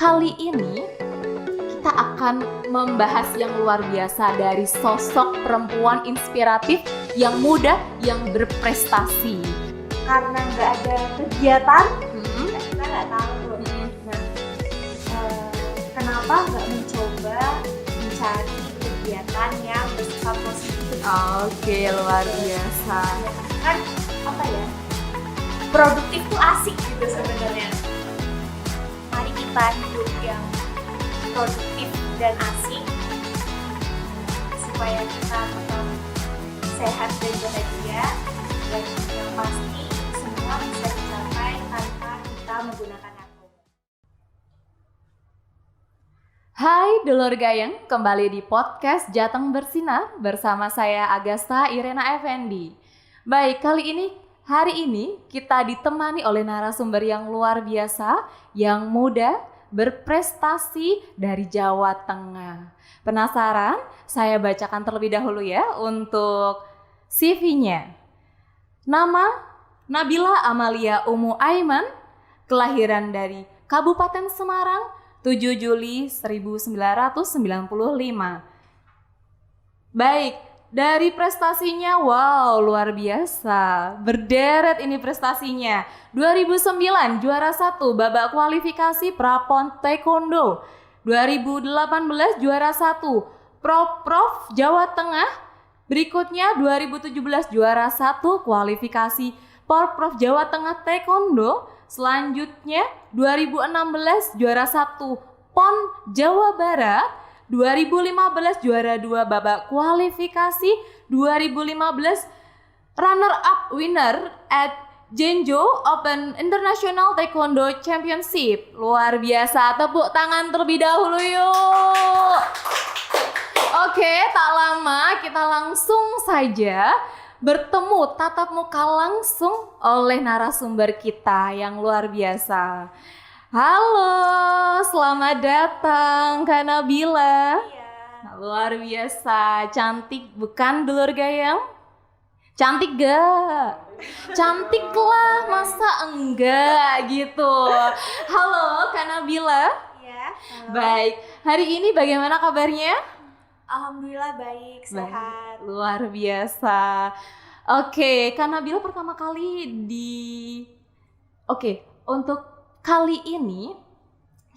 Kali ini kita akan membahas yang luar biasa dari sosok perempuan inspiratif yang muda, yang berprestasi. Karena nggak ada kegiatan, kita nggak tahu. Kenapa nggak mencoba mencari kegiatan yang bersifat positif? Oke, luar biasa. Kan apa ya? Produktif tuh asik gitu sebenarnya. Mari kita hidup yang produktif dan asik supaya kita tetap sehat dan bahagia, dan yang pasti semua bisa dicapai tanpa kita menggunakan narkoba. Hai dulur gayeng, kembali di podcast Jateng Bersinar bersama saya Agasta Irena Effendi. Baik, hari ini kita ditemani oleh narasumber yang luar biasa, yang muda, berprestasi dari Jawa Tengah. Penasaran? Saya bacakan terlebih dahulu ya untuk CV-nya. Nama Nabila Amalia Umu Aiman, kelahiran dari Kabupaten Semarang, 7 Juli 1995. Baik, dari prestasinya, wow, luar biasa. Berderet ini prestasinya. 2009 juara 1 babak kualifikasi Prapon Taekwondo. 2018 juara 1 Prof Jawa Tengah. Berikutnya 2017 juara 1 kualifikasi Prof Jawa Tengah Taekwondo. Selanjutnya 2016 juara 1 PON Jawa Barat. 2015 juara 2 babak kualifikasi, 2015 runner up winner at Jeonju Open International Taekwondo Championship. Luar biasa, tepuk tangan terlebih dahulu yuk. Oke, tak lama kita langsung saja bertemu tatap muka langsung oleh narasumber kita yang luar biasa. Halo, selamat datang Kak Nabila. Iya. Luar biasa, cantik bukan dulur gayeng? Cantik gak? Cantik lah, masa enggak gitu. Halo Kak Nabila. Iya. Baik, hari ini bagaimana kabarnya? Alhamdulillah baik, sehat. Luar biasa. Oke, Kak Nabila pertama kali untuk kali ini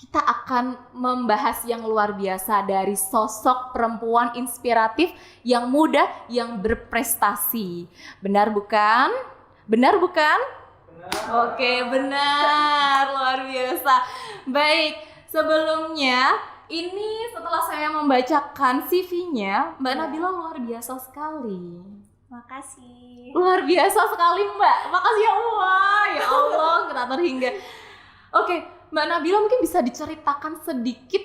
kita akan membahas yang luar biasa dari sosok perempuan inspiratif yang muda, yang berprestasi. Benar bukan? Benar bukan? Benar. Oke, benar. Luar biasa. Baik, sebelumnya ini setelah saya membacakan CV-nya, Mbak Nabila luar biasa sekali. Makasih. Luar biasa sekali Mbak. Makasih ya Allah. Ya Allah, kita terhingga. Oke, Mbak Nabila mungkin bisa diceritakan sedikit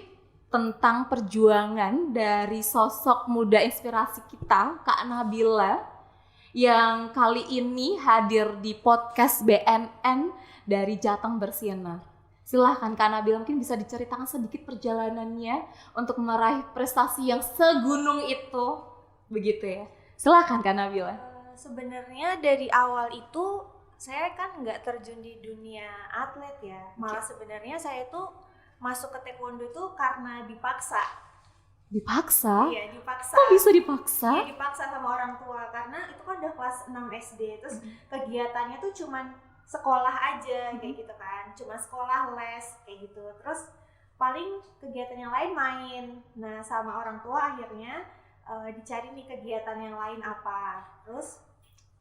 tentang perjuangan dari sosok muda inspirasi kita, Kak Nabila, yang kali ini hadir di podcast BNN dari Jateng Bersinar. Silahkan Kak Nabila, mungkin bisa diceritakan sedikit perjalanannya untuk meraih prestasi yang segunung itu, begitu ya. Silahkan Kak Nabila. Sebenarnya dari awal itu saya kan nggak terjun di dunia atlet ya, malah sebenarnya saya tuh masuk ke taekwondo tuh karena dipaksa. Dipaksa? Iya, dipaksa. Kok bisa dipaksa? Iya, dipaksa sama orang tua, karena itu kan udah kelas 6 SD, terus kegiatannya tuh cuman sekolah aja kayak gitu kan, cuma sekolah, les kayak gitu, terus paling kegiatan yang lain main. Nah, sama orang tua akhirnya dicari nih kegiatan yang lain apa, terus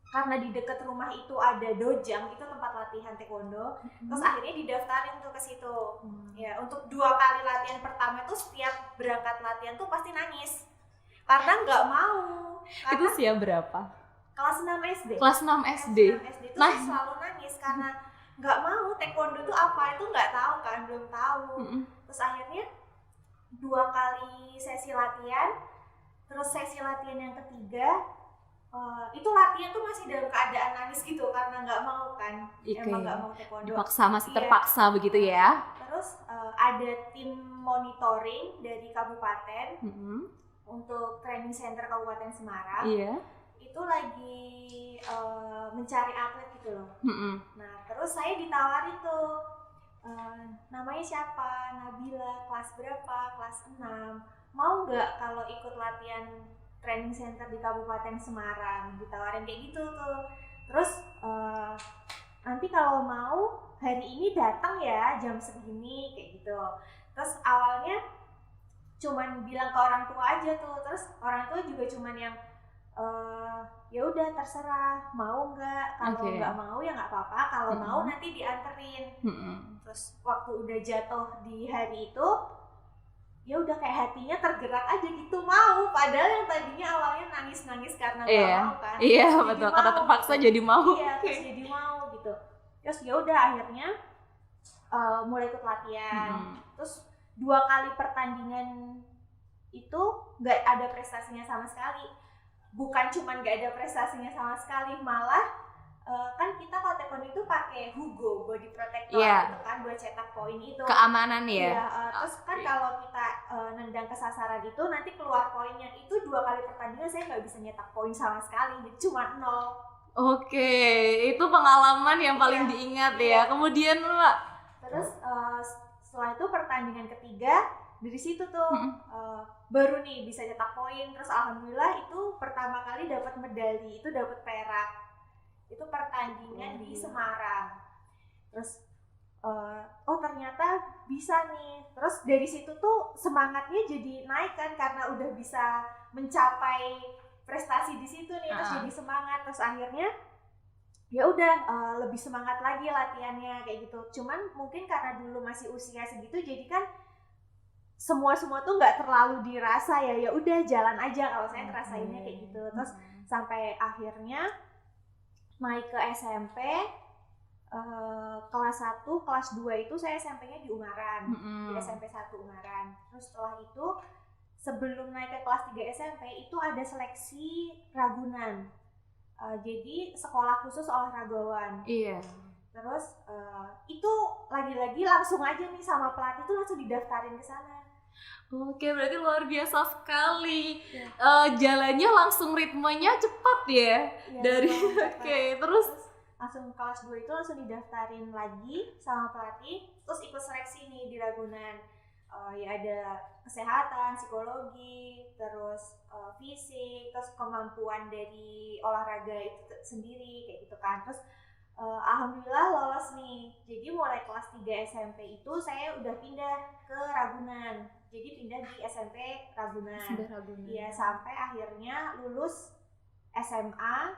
karena di dekat rumah itu ada dojang, itu tempat latihan taekwondo, terus akhirnya didaftarin tuh ke situ. Ya, untuk 2 kali latihan pertama itu setiap berangkat latihan tuh pasti nangis karena nggak mau. Itu usia berapa? Kelas 6 SD. Kelas 6 SD. Itu saya selalu nangis karena nggak mau. Taekwondo itu apa itu nggak tahu kan, belum tahu. Terus akhirnya 2 kali sesi latihan, terus sesi latihan yang ketiga itu latihan tuh masih dalam keadaan nangis gitu karena nggak mau kan. Emang nggak mau taekwondo. Dipaksa, masih terpaksa begitu ya. Terus ada tim monitoring dari kabupaten untuk training center Kabupaten Semarang. Iya. Itu lagi mencari atlet gitu loh. Nah terus saya ditawari tuh namanya siapa, Nabila, kelas berapa, kelas 6, mau nggak kalau ikut latihan training center di Kabupaten Semarang, ditawarin kayak gitu tuh. Terus nanti kalau mau hari ini datang ya jam segini kayak gitu. Terus awalnya cuman bilang ke orang tua aja tuh, terus orang tua juga cuman yang ya udah terserah mau nggak, kalau nggak mau ya nggak apa-apa, kalau mau nanti dianterin. Terus waktu udah jatuh di hari itu ya udah kayak hatinya tergerak aja gitu, mau, padahal yang tadinya awalnya nangis karena nggak mau kan. Iya betul, karena terpaksa gitu. Jadi mau. Iya, terus jadi mau gitu. Terus ya udah akhirnya mulai ikut latihan. Terus 2 kali pertandingan itu nggak ada prestasinya sama sekali. Bukan cuman nggak ada prestasinya sama sekali, malah kan kita kalau taekwondo itu pakai Hugo body protector itu kan buat cetak poin itu. Keamanan ya. Terus kan kalau kita nendang ke sasaran itu nanti keluar poinnya, itu 2 kali pertandingan saya nggak bisa nyetak poin sama sekali, jadi cuma 0. Oke, itu pengalaman yang paling diingat ya. Kemudian Mbak. Terus setelah itu pertandingan ketiga, dari situ tuh baru nih bisa cetak poin. Terus alhamdulillah itu pertama kali dapat medali, itu dapat perak. Itu pertandingan di Semarang. Terus ternyata bisa nih. Terus dari situ tuh semangatnya jadi naik kan, karena udah bisa mencapai prestasi di situ nih. Terus jadi semangat. Terus akhirnya ya udah lebih semangat lagi latihannya kayak gitu. Cuman mungkin karena dulu masih usia segitu, jadi kan semua tuh nggak terlalu dirasa ya udah jalan aja kalau saya ngerasainnya kayak gitu. Terus sampai akhirnya naik ke SMP, kelas 1, kelas 2 itu saya SMP-nya di Ungaran, di SMP 1 Ungaran. Terus setelah itu sebelum naik ke kelas 3 SMP itu ada seleksi Ragunan, jadi sekolah khusus olahragawan. Iya. Terus itu lagi-lagi langsung aja nih sama pelatih tuh langsung didaftarin ke sana. Oke, berarti luar biasa sekali. Jalannya langsung ritmenya cepat ya. Dari terus langsung kelas 2 itu langsung didaftarin lagi sama pelatih, terus ikut seleksi nih di Ragunan. Ya ada kesehatan, psikologi, terus fisik, terus kemampuan dari olahraga itu sendiri kayak gitu kan. Terus alhamdulillah lolos nih. Jadi mulai kelas 3 SMP itu saya udah pindah ke Ragunan. Jadi pindah di SMP Ragunan. Iya, sampai akhirnya lulus SMA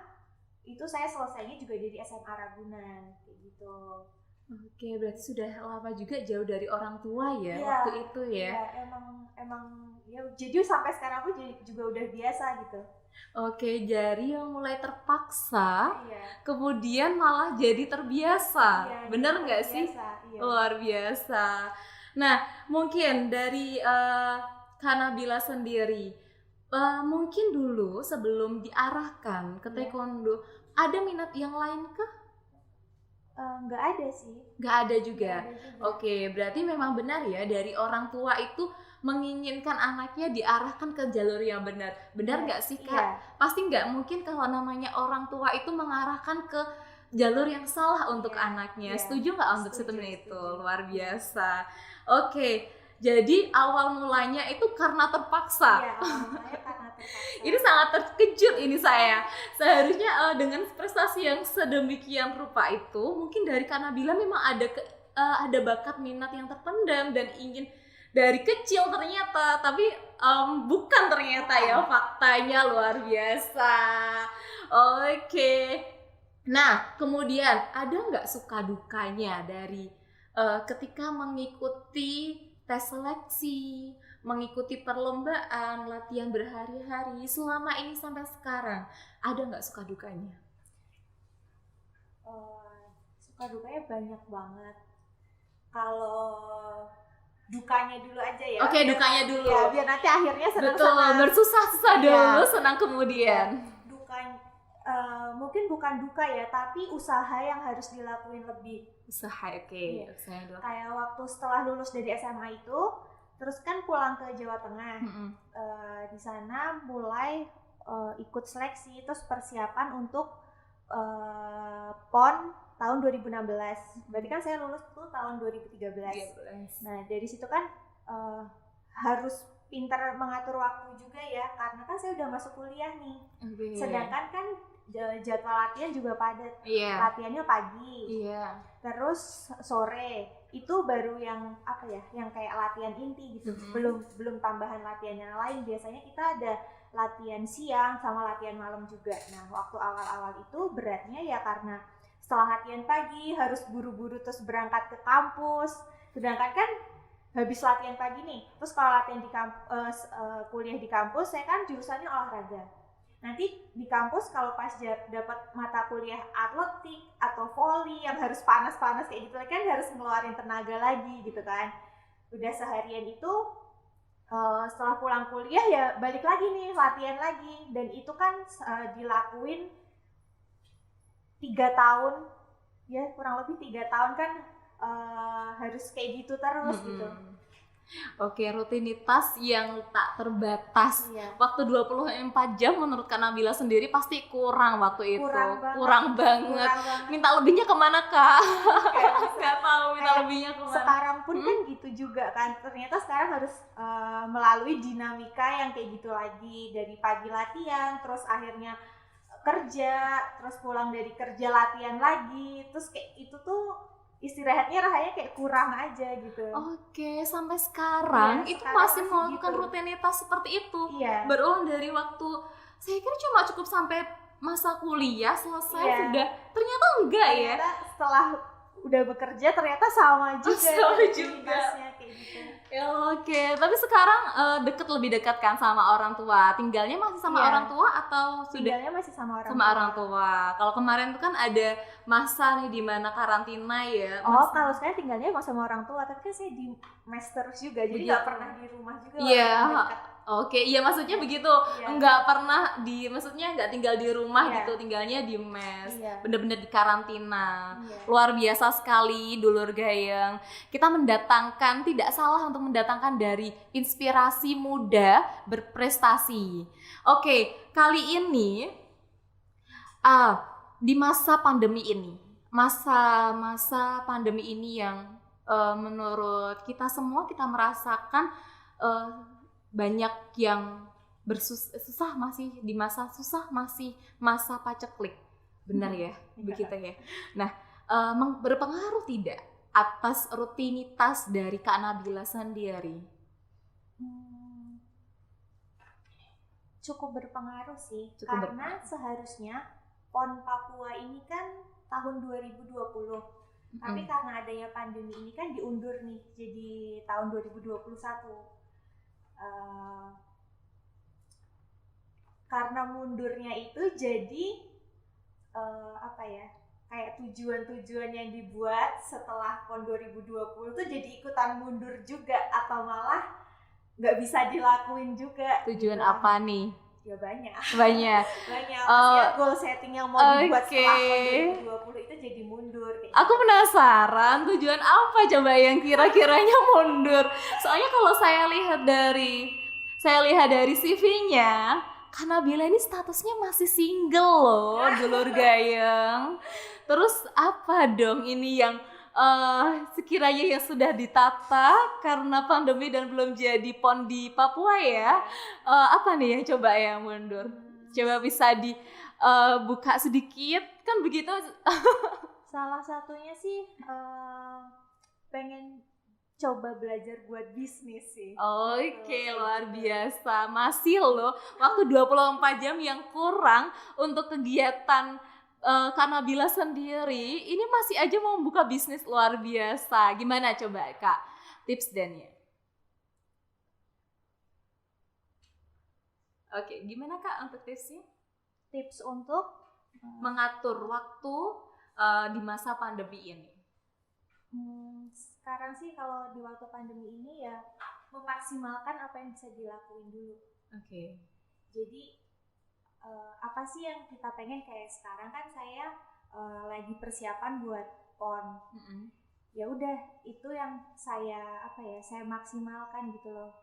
itu saya selesainya juga dari SMA Ragunan kayak gitu. Oke, berarti sudah lama juga jauh dari orang tua ya, waktu itu ya. Iya, emang ya jadi sampai sekarang aku juga udah biasa gitu. Oke, jadi yang mulai terpaksa, kemudian malah jadi terbiasa, bener nggak sih? Iya. Luar biasa. Nah, mungkin dari Kak Nabila sendiri, mungkin dulu sebelum diarahkan ke taekwondo, ada minat yang lain kah? Nggak ada sih. Nggak ada juga. Oke, berarti memang benar ya, dari orang tua itu menginginkan anaknya diarahkan ke jalur yang benar. Benar nggak sih Kak? Pasti nggak mungkin kalau namanya orang tua itu mengarahkan ke jalur yang salah untuk anaknya. Setuju nggak untuk seperti itu? Luar biasa. Oke, jadi awal mulanya itu karena terpaksa. Iya, awal mulanya karena terpaksa. Ini sangat terkejut ini saya. Seharusnya dengan prestasi yang sedemikian rupa itu, mungkin dari Kak Nabila memang ada bakat minat yang terpendam dan ingin dari kecil ternyata, tapi bukan ternyata ya, faktanya luar biasa. Oke. Nah, kemudian ada nggak suka dukanya dari ketika mengikuti tes seleksi, mengikuti perlombaan, latihan berhari-hari selama ini sampai sekarang, ada nggak suka dukanya? Suka dukanya banyak banget. Kalau dukanya dulu aja ya. Oke, dukanya dulu. Ya, biar nanti akhirnya senang-senang. Betul, bersusah-susah dulu, senang kemudian. Mungkin bukan duka ya, tapi usaha yang harus dilakuin lebih. Usaha, oke. Kayak waktu setelah lulus dari SMA itu, terus kan pulang ke Jawa Tengah. Di sana mulai ikut seleksi, terus persiapan untuk PON tahun 2016. Berarti kan saya lulus tuh tahun 2013. Nah, dari situ kan harus pintar mengatur waktu juga ya, karena kan saya udah masuk kuliah nih. Sedangkan kan jadwal latihan juga padat. Latihannya pagi, terus sore itu baru yang apa ya, yang kayak latihan inti gitu. Belum tambahan latihan yang lain. Biasanya kita ada latihan siang sama latihan malam juga. Nah, waktu awal-awal itu beratnya ya karena setelah latihan pagi harus buru-buru terus berangkat ke kampus. Sedangkan kan habis latihan pagi nih, terus kalau latihan di kuliah di kampus, saya kan jurusannya olahraga. Nanti di kampus kalau pas dapat mata kuliah atletik atau volley yang harus panas-panas kayak gitu kan harus ngeluarin tenaga lagi gitu kan. Udah seharian itu setelah pulang kuliah ya balik lagi nih latihan lagi, dan itu kan dilakuin 3 tahun ya, kurang lebih 3 tahun kan harus kayak gitu terus gitu. Oke, rutinitas yang tak terbatas. Waktu 24 jam menurut Kak Nabila sendiri pasti kurang waktu itu. Kurang banget. Minta lebihnya kemana, Kak? Gak tahu minta lebihnya kemana. Sekarang pun kan gitu juga kan. Ternyata sekarang harus melalui dinamika yang kayak gitu lagi. Dari pagi latihan, terus akhirnya kerja, terus pulang dari kerja latihan lagi. Terus kayak itu tuh istirahatnya rasanya kayak kurang aja gitu. Oke, sampai sekarang itu masih melakukan gitu. Rutinitas seperti itu. Berulang dari waktu, saya kira cuma cukup sampai masa kuliah selesai sudah. Ternyata enggak ya. Setelah udah bekerja ternyata sama juga. Sama juga. Kayak gitu. Ya, oke, tapi sekarang lebih dekat kan sama orang tua. Tinggalnya masih sama orang tua atau sudah? Tinggalnya masih sama orang tua. Kalau kemarin tuh kan ada masa nih di mana karantina ya. Kalau saya tinggalnya sama orang tua, tapi kan saya di mes terus juga, jadi nggak pernah di rumah juga. Oke, iya maksudnya begitu. Nggak pernah maksudnya nggak tinggal di rumah gitu, tinggalnya di mes. Bener-bener di karantina. Luar biasa sekali Dulur Gayeng. Kita tidak salah untuk mendatangkan dari inspirasi muda berprestasi. Oke, kali ini di masa pandemi ini, masa pandemi ini yang menurut kita semua kita merasakan banyak yang susah, masih di masa susah, masih masa paceklik, benar ya, begitu ya. Nah, berpengaruh tidak atas rutinitas dari Kak Nabila sendiri? Cukup berpengaruh sih, karena seharusnya PON Papua ini kan tahun 2020, tapi karena adanya pandemi ini kan diundur nih jadi tahun 2021. Karena mundurnya itu jadi kayak tujuan-tujuan yang dibuat setelah PON 2020 tuh jadi ikutan mundur juga, atau malah nggak bisa dilakuin juga. Tujuan gitu. Apa nih? Ya banyak. Goal setting yang mau dibuat setelah PON 2020 itu jadi mundur. Aku penasaran tujuan apa coba yang kira-kiranya mundur. Soalnya kalau saya lihat dari CV-nya, Kak Nabila ini statusnya masih single loh, Dulur Gayeng. Terus apa dong ini yang sekiranya yang sudah ditata karena pandemi dan belum jadi PON di Papua ya? Apa nih yang coba yang mundur? Coba bisa dibuka sedikit, kan begitu? Salah satunya sih pengen coba belajar buat bisnis sih. Oke, luar biasa. Masih loh, waktu 24 jam yang kurang untuk kegiatan Kak Nabila sendiri, ini masih aja mau buka bisnis, luar biasa. Gimana coba Kak, tips dan ya? Oke, gimana Kak untuk tipsnya? Tips untuk mengatur waktu di masa pandemi ini. Sekarang sih kalau di waktu pandemi ini ya memaksimalkan apa yang bisa dilakuin dulu. Oke. Jadi apa sih yang kita pengen, kayak sekarang kan saya lagi persiapan buat PON. Ya udah, itu yang saya maksimalkan gitu loh.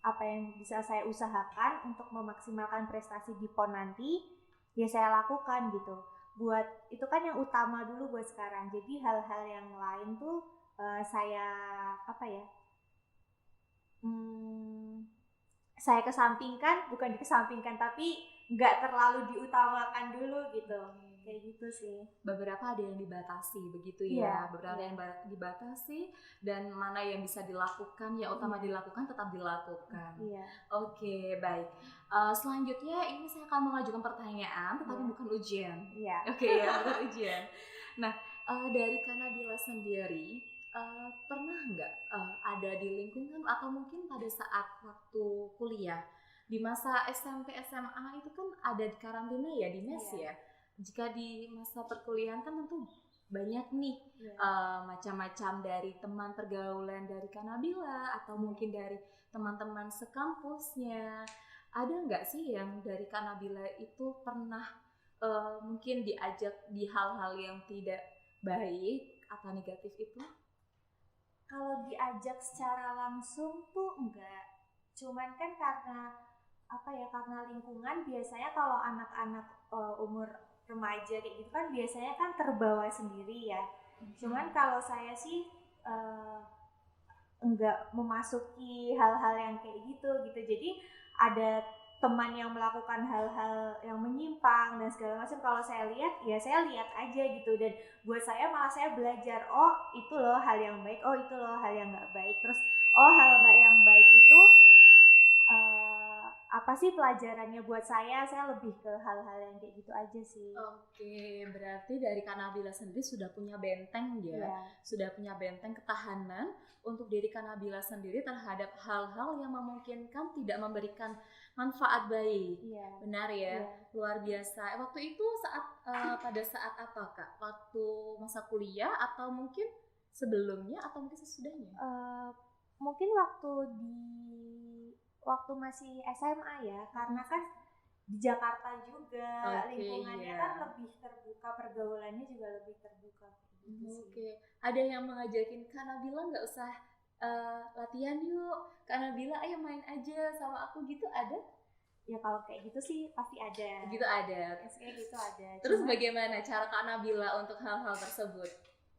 Apa yang bisa saya usahakan untuk memaksimalkan prestasi di PON nanti, ya saya lakukan gitu. buat itu kan yang utama dulu buat sekarang. Jadi hal-hal yang lain tuh saya apa ya? Saya kesampingkan, bukan dikesampingkan tapi nggak terlalu diutamakan dulu gitu. Kayak gitu sih. Beberapa ada yang dibatasi begitu Iya, ya, beberapa iya. yang dibatasi dan mana yang bisa dilakukan ya utama Iya. dilakukan tetap dilakukan. Iya. Oke, baik. Selanjutnya ini saya akan mengajukan pertanyaan tetapi Iya. bukan ujian. Iya. Oke ya, bukan ujian. Nah, dari Kak Nabila sendiri pernah nggak ada di lingkungan atau mungkin pada saat waktu kuliah di masa SMP SMA itu kan ada karantina ya di mes Iya. ya. Jika di masa perkuliahan kan tentu banyak nih Iya. macam-macam dari teman pergaulan dari Kak Nabila atau mungkin dari teman-teman sekampusnya. Ada nggak sih yang dari Kak Nabila itu pernah mungkin diajak di hal-hal yang tidak baik atau negatif itu? Kalau diajak secara langsung tuh enggak. Cuman kan karena apa ya, karena lingkungan biasanya kalau anak-anak umur remaja kayak gitu kan biasanya kan terbawa sendiri ya. Cuman kalau saya sih enggak memasuki hal-hal yang kayak gitu. Jadi ada teman yang melakukan hal-hal yang menyimpang dan segala macam, kalau saya lihat ya saya lihat aja gitu, dan buat saya malah saya belajar, oh itu loh hal yang baik, oh itu loh hal yang nggak baik, terus oh hal nggak yang baik itu apa sih pelajarannya buat saya lebih ke hal-hal yang kayak gitu aja sih. Oke, berarti dari Kak Nabila sendiri sudah punya benteng ya, Yeah. sudah punya benteng ketahanan untuk diri Kak Nabila sendiri terhadap hal-hal yang memungkinkan tidak memberikan manfaat baik. Yeah. Benar ya, Yeah. luar biasa. Waktu itu saat pada saat apa Kak? Waktu masa kuliah atau mungkin sebelumnya atau mungkin sesudahnya? Mungkin waktu masih SMA ya, karena kan di Jakarta juga, lingkungannya kan lebih terbuka, pergaulannya juga lebih terbuka gitu sih. Oke, ada yang mengajakin Kak Nabila nggak usah latihan yuk, Kak Nabila ayo main aja sama aku gitu, ada? Ya kalau kayak gitu sih pasti ada. Gitu ada. Kayak gitu ada. Terus bagaimana cara Kak Nabila untuk hal-hal tersebut?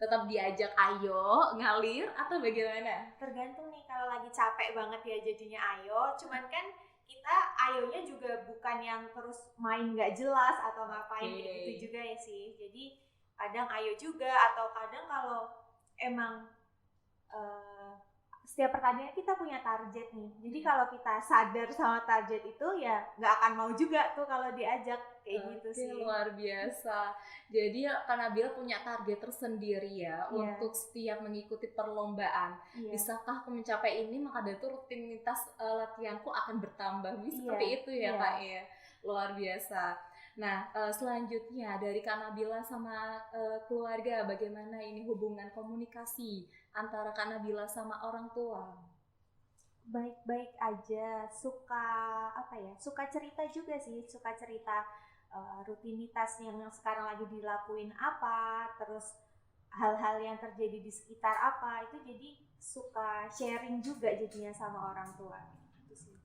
Tetap diajak ayo ngalir atau bagaimana? Tergantung nih, kalau lagi capek banget ya jadinya ayo, cuman kan kita ayonya juga bukan yang terus main nggak jelas atau ngapain kayak gitu juga ya sih. Jadi kadang ayo juga, atau kadang kalau emang setiap pertandingan kita punya target nih, jadi kalau kita sadar sama target itu ya nggak akan mau juga tuh kalau diajak kayak gitu sih. Luar biasa. Jadi Kak Nabila punya target tersendiri ya untuk setiap mengikuti perlombaan. Bisakah aku mencapai ini, maka dari itu rutinitas latihanku akan bertambah. Seperti itu ya Kak ya. Luar biasa. Nah, selanjutnya dari Kak Nabila sama keluarga, bagaimana ini hubungan komunikasi antara Kak Nabila sama orang tua? Baik-baik aja, suka cerita juga sih, suka cerita rutinitas yang sekarang lagi dilakuin apa, terus hal-hal yang terjadi di sekitar apa, itu jadi suka sharing juga jadinya sama orang tua.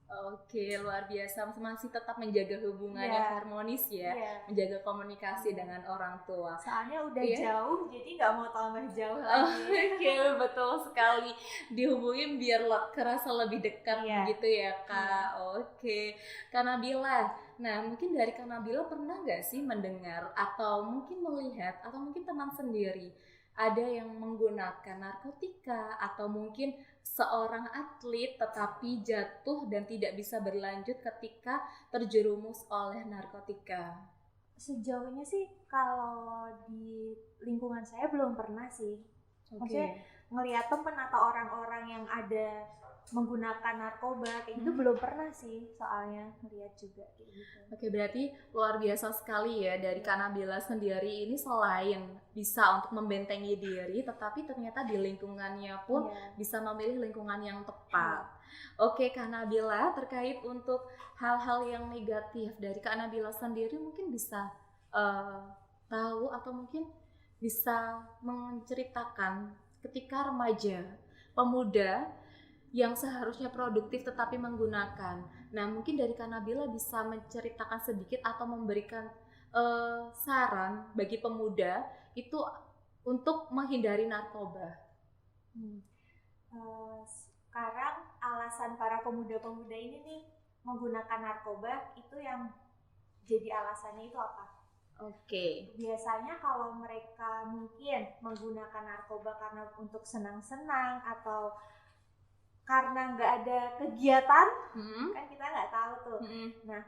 Oke, luar biasa, masih tetap menjaga hubungan yang harmonis ya, menjaga komunikasi dengan orang tua. Soalnya udah jauh, jadi nggak mau tambah jauh lagi. Oke, betul sekali, dihubungin biar kerasa lebih dekat begitu ya Kak. Oke, Kak Nabila, nah mungkin dari Kak Nabila pernah nggak sih mendengar atau mungkin melihat atau mungkin teman sendiri ada yang menggunakan narkotika atau mungkin seorang atlet tetapi jatuh dan tidak bisa berlanjut ketika terjerumus oleh narkotika? Sejauhnya sih kalau di lingkungan saya belum pernah sih. Maksudnya ngelihat temen atau orang-orang yang ada menggunakan narkoba kayak gitu belum pernah sih, soalnya ngelihat juga kayak gitu. Oke, berarti luar biasa sekali ya dari Kak Nabila sendiri ini, selain bisa untuk membentengi diri tetapi ternyata di lingkungannya pun bisa memilih lingkungan yang tepat. Oke Kak Nabila, terkait untuk hal-hal yang negatif dari Kak Nabila sendiri mungkin bisa tahu atau mungkin bisa menceritakan ketika remaja, pemuda yang seharusnya produktif tetapi menggunakan. Nah, mungkin dari Kak Nabila bisa menceritakan sedikit atau memberikan saran bagi pemuda itu untuk menghindari narkoba? Sekarang alasan para pemuda-pemuda ini nih menggunakan narkoba itu yang jadi alasannya itu apa? Oke. Biasanya kalau mereka mungkin menggunakan narkoba karena untuk senang-senang atau karena nggak ada kegiatan, kan kita nggak tahu tuh. Nah,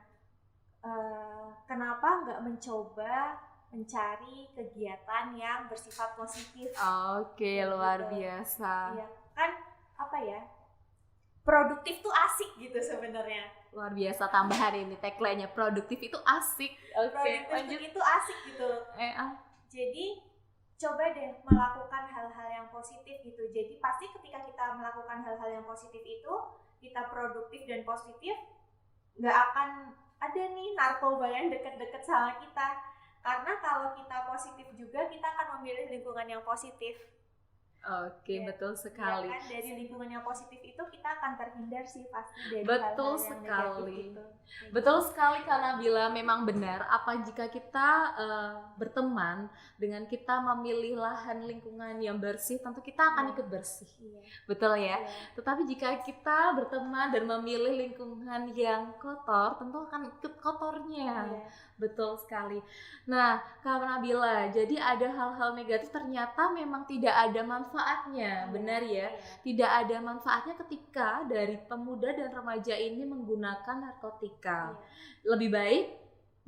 kenapa nggak mencoba mencari kegiatan yang bersifat positif? Oke, luar biasa. Iya, kan apa ya? Produktif tuh asik gitu sebenarnya. Luar biasa tambahan ini tagline-nya, produktif itu asik. Oke, Produktif itu asik gitu. Jadi coba deh melakukan hal-hal yang positif gitu. Jadi pasti ketika kita melakukan hal-hal yang positif itu, kita produktif dan positif, nggak akan ada nih narkoba yang deket-deket sama kita. Karena kalau kita positif juga, kita akan memilih lingkungan yang positif. Oke, betul sekali. Ya kan? Dari lingkungan yang positif itu kita akan terhindar sih pasti dari betul hal-hal yang sekali. negatif itu. Betul sekali Kak Nabila, memang benar. Apa jika kita berteman dengan kita memilih lahan lingkungan yang bersih, tentu kita akan ikut bersih. Betul ya? Tetapi jika kita berteman dan memilih lingkungan yang kotor, tentu akan ikut kotornya. Betul sekali. Nah, Kak Nabila, jadi ada hal-hal negatif ternyata memang tidak ada manfaatnya, benar ya? Tidak ada manfaatnya ketika dari pemuda dan remaja ini menggunakan narkotika. Lebih baik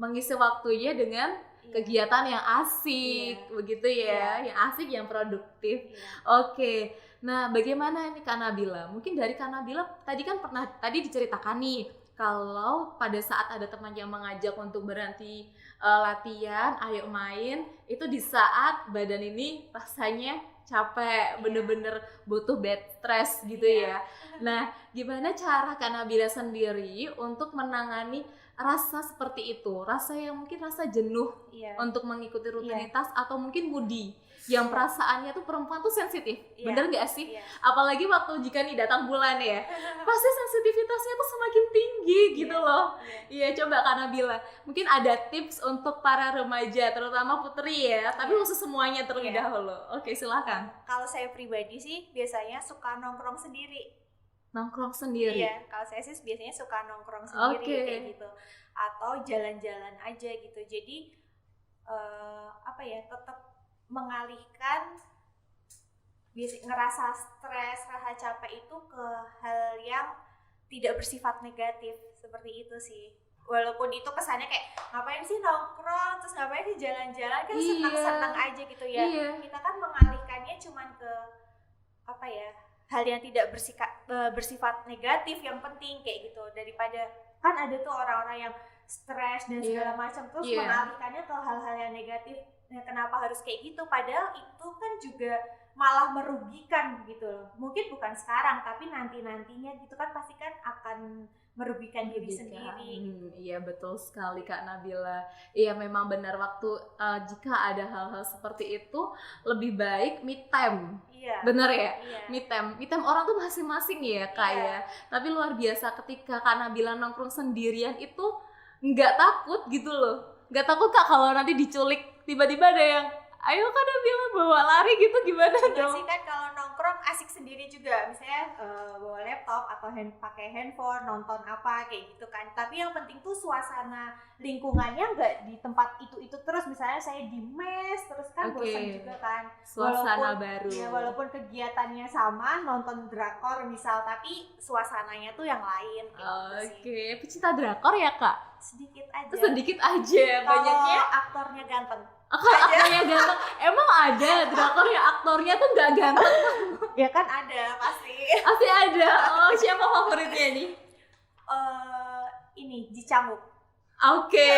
mengisi waktunya dengan kegiatan yang asik, begitu ya, yang asik, yang produktif. Oke. Nah, bagaimana ini Kak Nabila? Mungkin dari Kak Nabila tadi diceritakan nih, kalau pada saat ada teman yang mengajak untuk berhenti latihan, ayo main, itu di saat badan ini rasanya capek, bener-bener butuh bed stress gitu ya. Nah, gimana cara Kak Nabila sendiri untuk menangani rasa seperti itu? Rasa yang mungkin rasa jenuh untuk mengikuti rutinitas atau mungkin moody yang perasaannya tuh perempuan tuh sensitif, bener gak sih? Apalagi waktu jika nih datang bulan ya, pasti sensitivitasnya tuh semakin tinggi gitu loh. Iya, coba Kak Nabila, mungkin ada tips untuk para remaja, terutama putri ya, tapi khusus semuanya terlebih dahulu. Oke, silakan. Kalau saya pribadi sih biasanya suka nongkrong sendiri. Nongkrong sendiri? Iya, kalau saya sih biasanya suka nongkrong sendiri kayak gitu, atau jalan-jalan aja gitu. Jadi tetap mengalihkan ngerasa stres, rasa capek itu ke hal yang tidak bersifat negatif, seperti itu sih. Walaupun itu kesannya kayak ngapain sih nongkrong, terus ngapain sih jalan-jalan, kan senang-senang aja gitu ya. Kita kan mengalihkannya cuman ke hal yang tidak bersifat negatif, yang penting kayak gitu, daripada kan ada tuh orang-orang yang stres dan segala macam terus mengalihkannya ke hal-hal yang negatif. Nah, kenapa harus kayak gitu? Padahal itu kan juga malah merugikan gitu loh. Mungkin bukan sekarang, tapi nanti-nantinya gitu kan pasti kan akan merugikan diri sendiri. Iya, betul sekali Kak Nabila. Iya, memang benar, waktu jika ada hal-hal seperti itu lebih baik me time. Bener ya? Me time orang tuh masing-masing ya Kak ya. Tapi luar biasa ketika Kak Nabila nongkrong sendirian itu nggak takut gitu loh. Nggak takut Kak kalau nanti diculik, tiba-tiba ada yang ayo Kak Nabila bawa lari gitu, gimana dong? Sih kan kalau nongkrong asik sendiri juga, misalnya bawa laptop atau pakai handphone, nonton apa kayak gitu kan. Tapi yang penting tuh suasana lingkungannya nggak di tempat itu terus. Misalnya saya di mes terus kan bosan juga kan. Suasana baru. Ya, walaupun kegiatannya sama, nonton drakor misal, tapi suasananya tuh yang lain. Oke, pecinta drakor ya Kak? Sedikit aja. Banyaknya aktornya ganteng. Aktornya ganteng. Emang ada drakor yang aktornya tuh gak ganteng? Ya kan ada, pasti ada. Oh, siapa favoritnya nih? Ini Ji Chang-wook. Oke,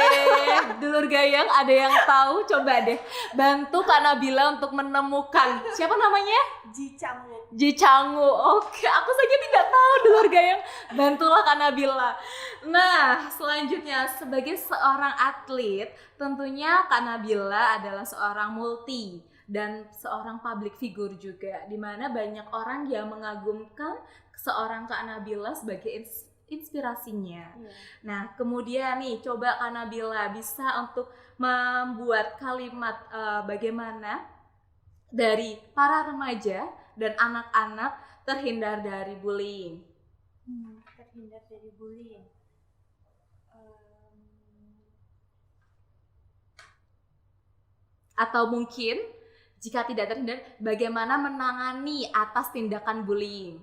dulur gayang ada yang tahu, coba deh bantu Kak Nabila untuk menemukan siapa namanya? Ji Chang-wook. Ji Chang-wook. Oke, aku saja tidak tahu dulur gayang. Bantulah Kak Nabila. Nah, selanjutnya sebagai seorang atlet, tentunya Kak Nabila adalah seorang multi dan seorang public figure juga, di mana banyak orang yang mengagumkan seorang Kak Nabila sebagai inspirasinya. Iya. Nah, kemudian nih coba Kak Nabila bisa untuk membuat kalimat bagaimana dari para remaja dan anak-anak terhindar dari bullying. Terhindar dari bullying. Atau mungkin jika tidak terhindar, bagaimana menangani atas tindakan bullying?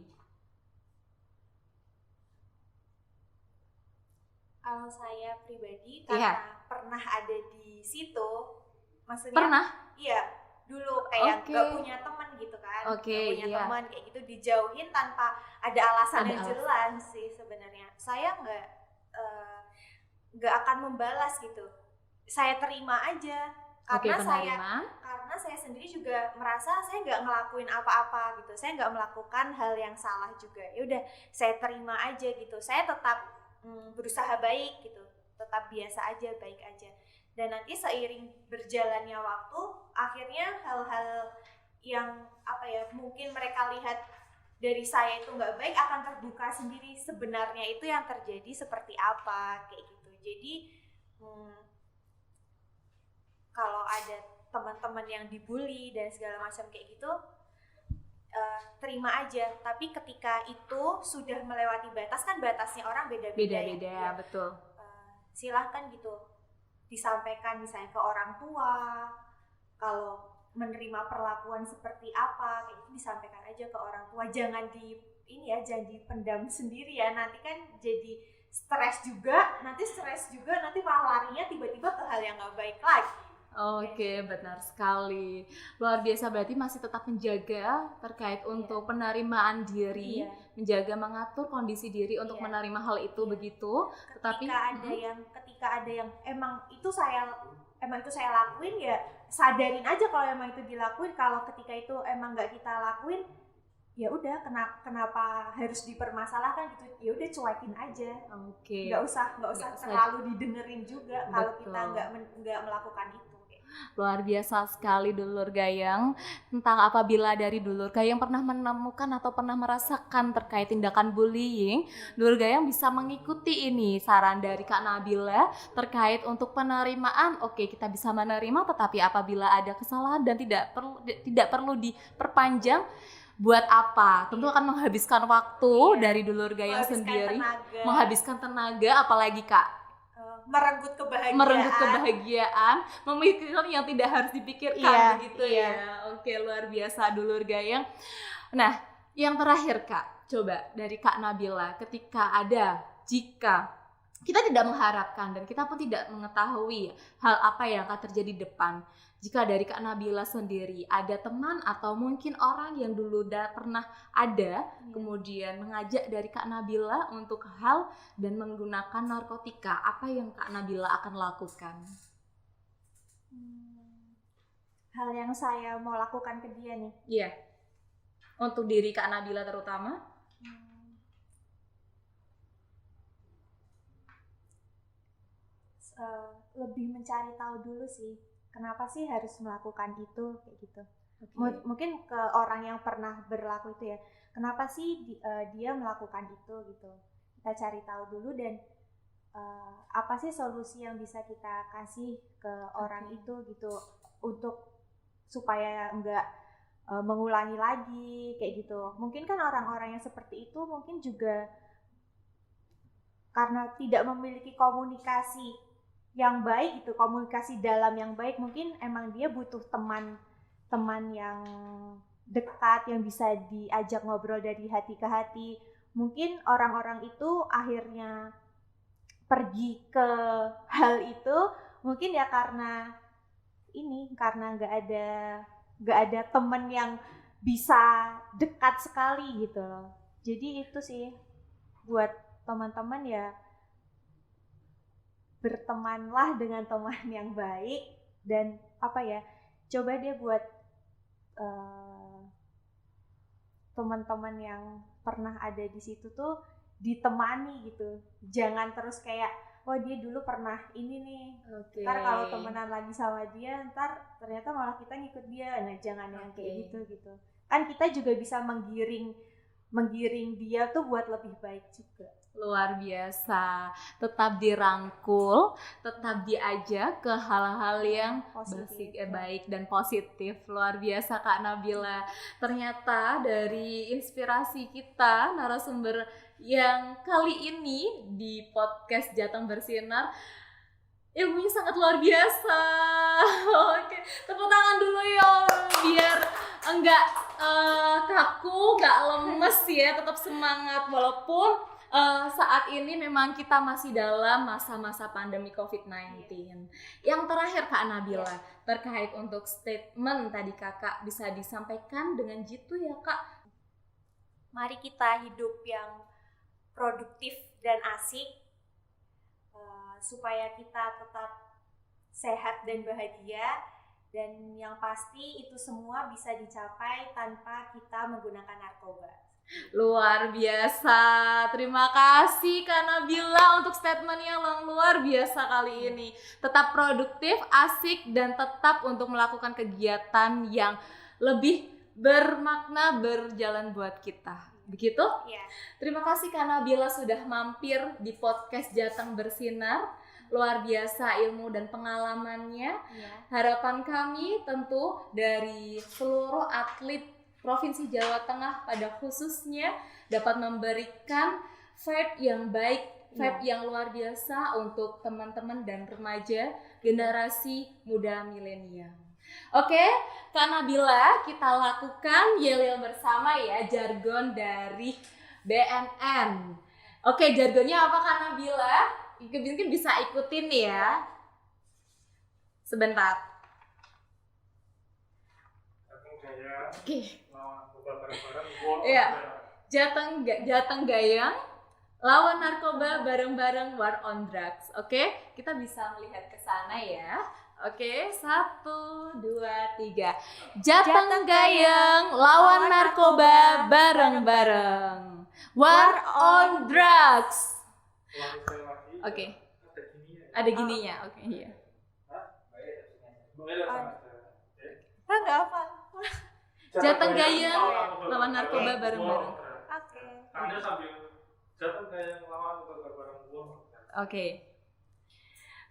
Kalau saya pribadi karena pernah ada di situ, maksudnya Pernah? Iya, dulu kayak nggak punya teman gitu kan, nggak punya teman kayak gitu, dijauhin tanpa ada alasan yang jelas sih sebenarnya. Saya nggak akan membalas gitu, saya terima aja karena saya sendiri juga merasa saya nggak ngelakuin apa-apa gitu, saya nggak melakukan hal yang salah juga. Ya udah, saya terima aja gitu, saya tetap berusaha baik gitu, tetap biasa aja, baik aja. Dan nanti seiring berjalannya waktu, akhirnya hal-hal yang mungkin mereka lihat dari saya itu nggak baik akan terbuka sendiri, sebenarnya itu yang terjadi seperti apa kayak gitu. Jadi kalau ada teman-teman yang dibully dan segala macam kayak gitu, terima aja. Tapi ketika itu sudah melewati batas, kan batasnya orang beda-beda ya, betul. Silahkan gitu disampaikan misalnya ke orang tua, kalau menerima perlakuan seperti apa kayak itu disampaikan aja ke orang tua, jangan jangan dipendam sendiri ya, nanti kan jadi stres juga, nanti malah larinya tiba-tiba ke hal yang nggak baik lagi. Oke, benar sekali. Luar biasa, berarti masih tetap menjaga terkait untuk penerimaan diri, menjaga mengatur kondisi diri untuk menerima hal itu begitu. Ketika ada yang emang itu saya lakuin, ya sadarin aja kalau emang itu dilakuin. Kalau ketika itu emang nggak kita lakuin, ya udah, kenapa harus dipermasalahkan gitu, ya udah cuekin aja. Nggak usah terlalu didengerin juga kalau kita nggak melakukan itu. Luar biasa sekali Dulur Gayeng, tentang apabila dari Dulur Gayeng pernah menemukan atau pernah merasakan terkait tindakan bullying, Dulur Gayeng bisa mengikuti ini saran dari Kak Nabila terkait untuk penerimaan. Oke, kita bisa menerima, tetapi apabila ada kesalahan dan tidak perlu diperpanjang, buat apa? Tentu akan menghabiskan waktu dari Dulur Gayeng sendiri, menghabiskan tenaga, apalagi Kak merenggut kebahagiaan, memikirkan yang tidak harus dipikirkan begitu ya. Oke, luar biasa Dulur Gayeng. Nah, yang terakhir Kak, coba dari Kak Nabila, jika kita tidak mengharapkan dan kita pun tidak mengetahui hal apa yang akan terjadi depan, jika dari Kak Nabila sendiri ada teman atau mungkin orang yang dulu pernah ada, kemudian mengajak dari Kak Nabila untuk hal dan menggunakan narkotika, apa yang Kak Nabila akan lakukan? Hal yang saya mau lakukan ke dia nih? Iya, untuk diri Kak Nabila terutama. Lebih mencari tahu dulu sih, kenapa sih harus melakukan itu kayak gitu. Mungkin ke orang yang pernah berlaku itu ya, kenapa sih dia melakukan itu gitu. Kita cari tahu dulu, dan apa sih solusi yang bisa kita kasih ke orang itu gitu, untuk supaya enggak mengulangi lagi kayak gitu. Mungkin kan orang-orang yang seperti itu mungkin juga karena tidak memiliki komunikasi yang baik gitu, komunikasi dalam yang baik, mungkin emang dia butuh teman yang dekat yang bisa diajak ngobrol dari hati ke hati. Mungkin orang-orang itu akhirnya pergi ke hal itu mungkin ya karena nggak ada teman yang bisa dekat sekali gitu loh. Jadi itu sih buat teman-teman ya, bertemanlah dengan teman yang baik, dan coba dia buat teman-teman yang pernah ada di situ tuh ditemani gitu, jangan terus kayak dia dulu pernah ini nih, ntar kalau temenan lagi sama dia ntar ternyata malah kita ngikut dia. Nah, jangan yang kayak gitu kan kita juga bisa menggiring dia tuh buat lebih baik juga. Luar biasa, tetap dirangkul, tetap diajak ke hal-hal yang baik dan positif. Luar biasa Kak Nabila. Ternyata dari inspirasi kita, narasumber yang kali ini di podcast Jateng Bersinar, ilmunya sangat luar biasa. Oke, tepuk tangan dulu ya, biar enggak kaku, enggak lemes ya, tetap semangat walaupun saat ini memang kita masih dalam masa-masa pandemi COVID-19. Yang terakhir Kak Nabila, terkait untuk statement tadi Kakak bisa disampaikan dengan jitu ya Kak. Mari kita hidup yang produktif dan asik, supaya kita tetap sehat dan bahagia, dan yang pasti itu semua bisa dicapai tanpa kita menggunakan narkoba. Luar biasa, terima kasih Kak Nabila untuk statement yang luar biasa kali ini. Tetap produktif, asik, dan tetap untuk melakukan kegiatan yang lebih bermakna, berjalan buat kita. Begitu? Iya. Terima kasih Kak Nabila sudah mampir di podcast Jateng Bersinar. Luar biasa ilmu dan pengalamannya. Iya. Harapan kami tentu dari seluruh atlet Provinsi Jawa Tengah pada khususnya dapat memberikan vibe yang baik, vibe yang luar biasa untuk teman-teman dan remaja generasi muda milenial. Oke, Kak Nabila, kita lakukan yel-yel bersama ya, jargon dari BNN. Oke, jargonnya apa Kak Nabila? Mungkin bisa ikutin ya. Sebentar. Oke. Iya. Jateng Gayang lawan narkoba bareng-bareng war on drugs. Oke, kita bisa melihat ke sana ya. Oke, 1, 2, 3. Jateng Gayang lawan narkoba bareng-bareng war on drugs. Oke. Ada gininya. Oke, iya. Enggak apa. Jateng Gayang lawan narkoba bareng-bareng. Oke. Tangannya sambil Jateng Gayang lawan narkoba bareng-bareng. Oke.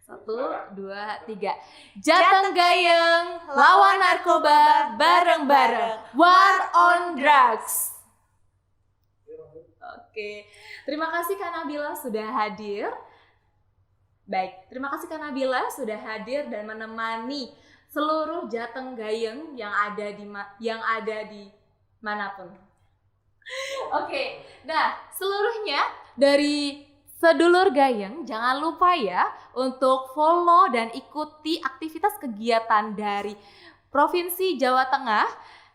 1, 2, 3. Jateng Gayang lawan narkoba bareng-bareng. War on drugs. Oke. Terima kasih Kak Nabila sudah hadir. Baik, terima kasih Kak Nabila sudah hadir dan menemani seluruh Jateng Gayang yang ada di manapun. Oke, nah seluruhnya dari sedulur Gayang jangan lupa ya untuk follow dan ikuti aktivitas kegiatan dari Provinsi Jawa Tengah.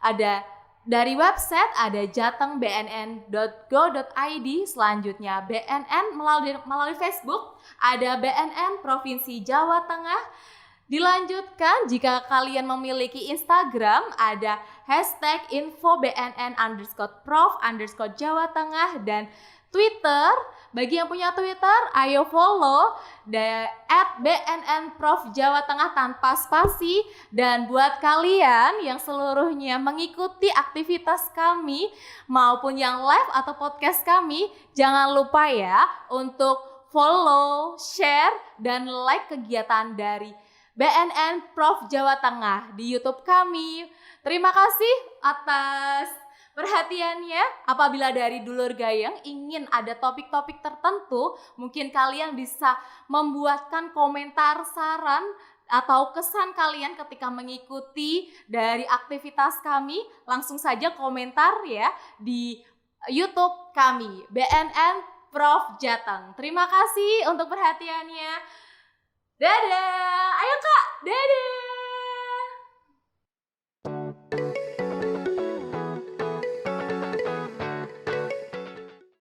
Ada dari website ada jatengbnn.go.id, selanjutnya BNN melalui Facebook ada BNN Provinsi Jawa Tengah. Dilanjutkan, jika kalian memiliki Instagram, ada hashtag #info_bnn_prof_Jawa Tengah, dan Twitter. Bagi yang punya Twitter, ayo follow @BNN_Prof_Jawa Tengah tanpa spasi. Dan buat kalian yang seluruhnya mengikuti aktivitas kami maupun yang live atau podcast kami, jangan lupa ya untuk follow, share, dan like kegiatan dari BNN Prof Jawa Tengah di YouTube kami. Terima kasih atas perhatiannya. Apabila dari Dulur Gayang ingin ada topik-topik tertentu, mungkin kalian bisa membuatkan komentar, saran, atau kesan kalian ketika mengikuti dari aktivitas kami. Langsung saja komentar ya di YouTube kami, BNN Prof Jateng. Terima kasih untuk perhatiannya. Dadah, ayo Kak, dadah.